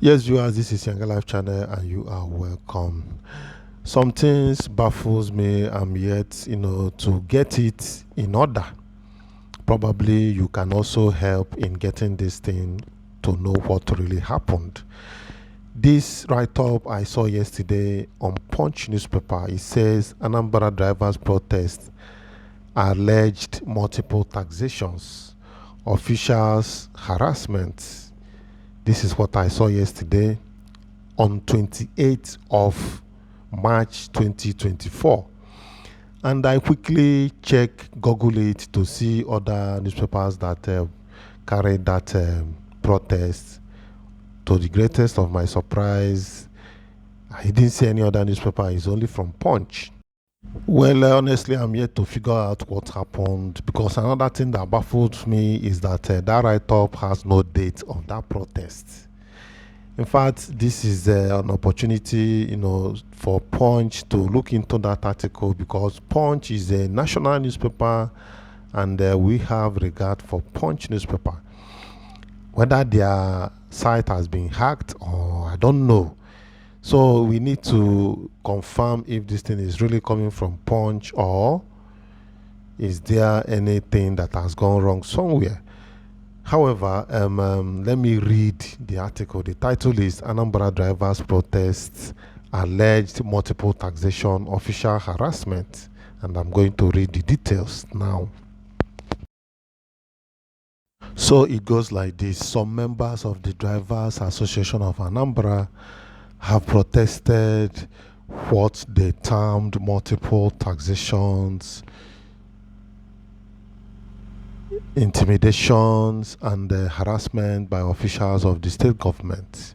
Yes, viewers, this is YangaLife channel and you are welcome. Some things baffles me. I'm yet, to get it in order. Probably you can also help in getting this thing to know what really happened. This write-up I saw yesterday on Punch newspaper, it says Anambra drivers protest alleged multiple taxations, officials harassment. This is what I saw yesterday on 28th of March 2024. And I quickly Google it to see other newspapers that carried that protest. To the greatest of my surprise, I didn't see any other newspaper. It's only from Punch. Well, honestly, I'm yet to figure out what happened, because another thing that baffled me is that that write-up has no date of that protest. In fact, this is an opportunity, for Punch to look into that article, because Punch is a national newspaper, and we have regard for Punch newspaper. Whether their site has been hacked or I don't know. So we need to confirm if this thing is really coming from Punch, or is there anything that has gone wrong somewhere. However, let me read the article. The title is Anambra Drivers Protests Alleged Multiple Taxation Official Harassment. And I'm going to read the details now. So it goes like this. Some members of the Drivers Association of Anambra have protested what they termed multiple taxations, intimidations, and harassment by officials of the state government.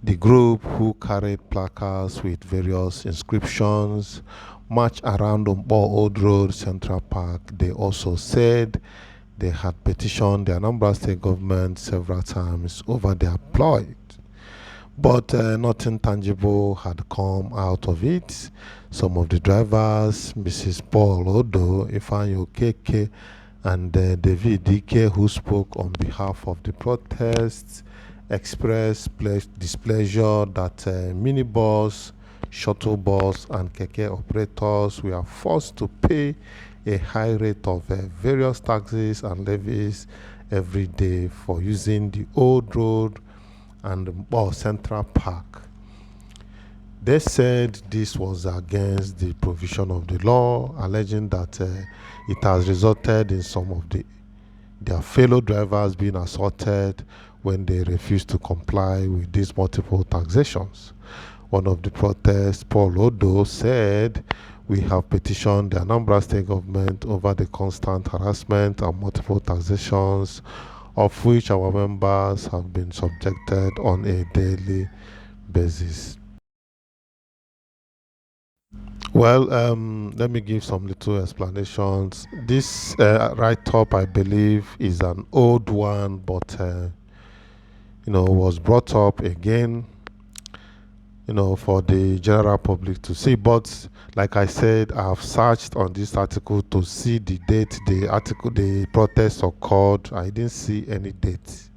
The group, who carried placards with various inscriptions, marched around Ombo Old Road Central Park. They also said they had petitioned the Anambra state government several times over their plight, but nothing tangible had come out of it. Some of the drivers, Mrs. Paul Odo, Ifanyo Keke, and David Dike, who spoke on behalf of the protests, expressed displeasure that minibus, shuttle bus, and keke operators were forced to pay a high rate of various taxes and levies every day for using the old road and Central Park. They said this was against the provision of the law, alleging that it has resulted in some of their fellow drivers being assaulted when they refuse to comply with these multiple taxations. One of the protests, Paul Odo, said, "We have petitioned the Anambra state government over the constant harassment and multiple taxations of which our members have been subjected on a daily basis." Well, let me give some little explanations. This write-up, I believe, is an old one, but was brought up again, for the general public to see. But like I said, I have searched on this article to see the date the protest occurred. I didn't see any date.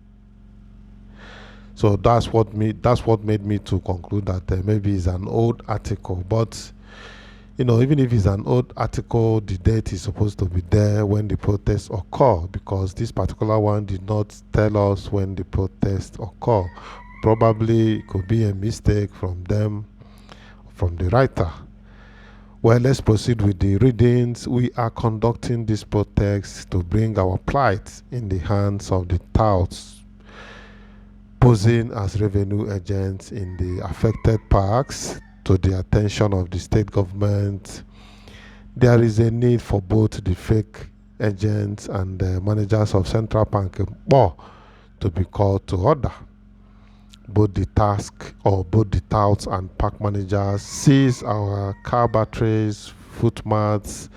So that's what made me to conclude that maybe it's an old article. But even if it's an old article, the date is supposed to be there when the protest occurred, because this particular one did not tell us when the protest occurred. Probably it could be a mistake from them, from the writer. Well, let's proceed with the readings. We are conducting this protest to bring our plight in the hands of the touts posing as revenue agents in the affected parks to the attention of the state government. There is a need for both the fake agents and the managers of Central Bank to be called to order. Both the touts and park managers seize our car batteries, footmats,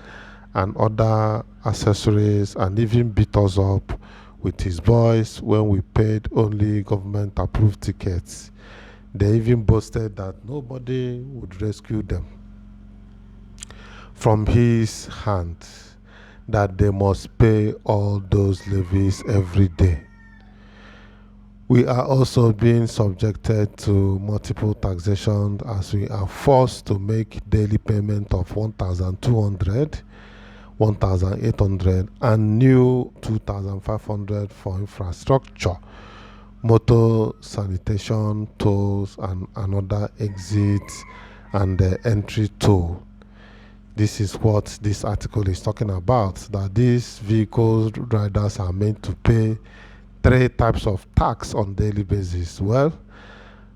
and other accessories, and even beat us up with his boys when we paid only government approved tickets. They even boasted that nobody would rescue them from his hand, that they must pay all those levies every day. We are also being subjected to multiple taxation as we are forced to make daily payment of 1,200, 1,800 and new 2,500 for infrastructure, motor, sanitation, tolls and another exit and entry toll. This is what this article is talking about, that these vehicle riders are meant to pay 3 types of tax on daily basis. Well,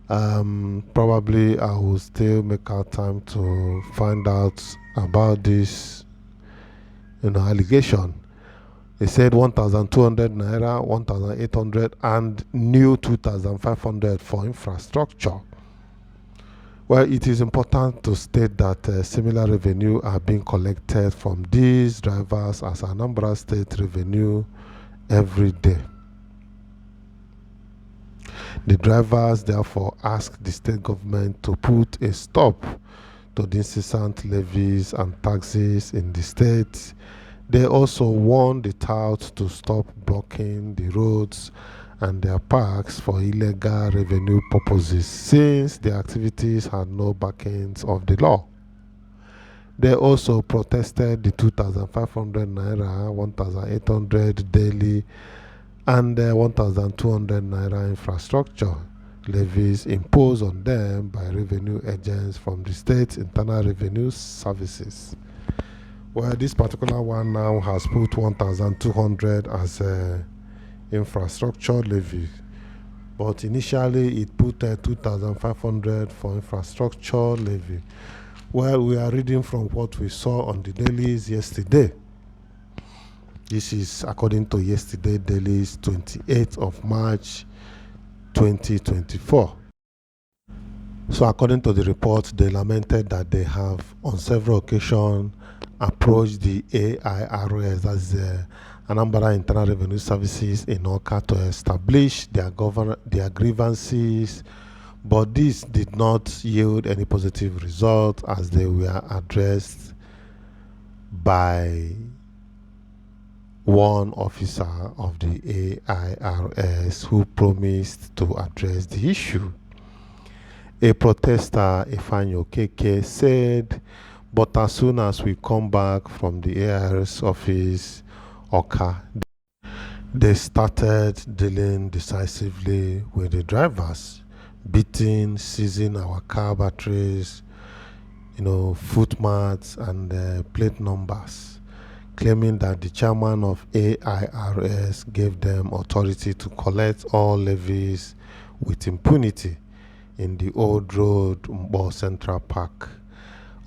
probably I will still make out time to find out about this allegation. They said 1,200 naira, 1,800 and new 2,500 for infrastructure. Well, it is important to state that similar revenue are being collected from these drivers as Anambra State revenue every day. The drivers therefore ask the state government to put a stop to the incessant levies and taxes in the state. They also warn the touts to stop blocking the roads and their parks for illegal revenue purposes, since the activities had no backings of the law. They also protested the 2,500 naira, 1,800 daily and 1,200 naira infrastructure levies imposed on them by revenue agents from the state's internal revenue services. Well, this particular one now has put 1,200 as a infrastructure levy, but initially it put 2,500 for infrastructure levy. Well, we are reading from what we saw on the dailies yesterday. This is according to yesterday dailies, 28th of March 2024. So according to the report, they lamented that they have on several occasions approached the AIRS, that's the Anambra Internal Revenue Services in Awka, to establish their grievances, but this did not yield any positive result as they were addressed by one officer of the AIRS who promised to address the issue. A protester, Ifanyo Keke, said, but as soon as we come back from the AIRS office, Awka, they started dealing decisively with the drivers, beating, seizing our car batteries, footmats and plate numbers, claiming that the chairman of AIRS gave them authority to collect all levies with impunity in the old road Mbo Central Park.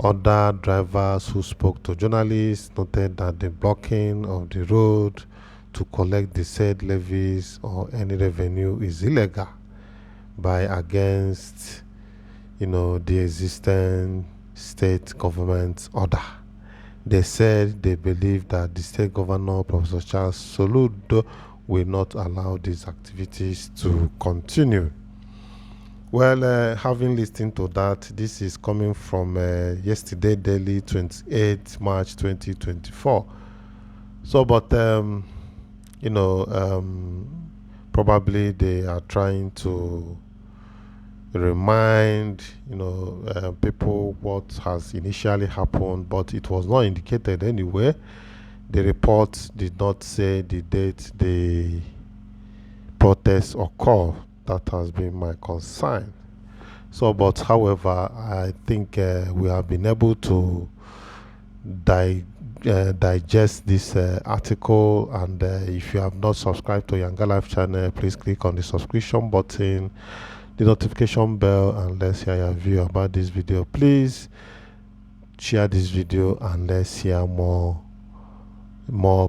Other drivers who spoke to journalists noted that the blocking of the road to collect the said levies or any revenue is illegal against the existing state government order. They said they believe that the state governor, Professor Charles Soludo, will not allow these activities to continue. Well, having listened to that, this is coming from yesterday daily, 28th March 2024. So, but probably they are trying to remind people what has initially happened, but it was not indicated anyway. The report did not say the date the protest occurred. That has been my concern. So, but however, I think we have been able to digest this article, and if you have not subscribed to YangaLife channel, please click on the subscription button, the notification bell, and let's hear your view about this video. Please share this video and let's hear more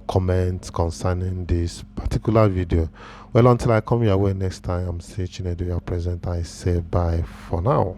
comments concerning this particular video. Well, until I come your way next time, I'm still Chinedu, your present. I say bye for now.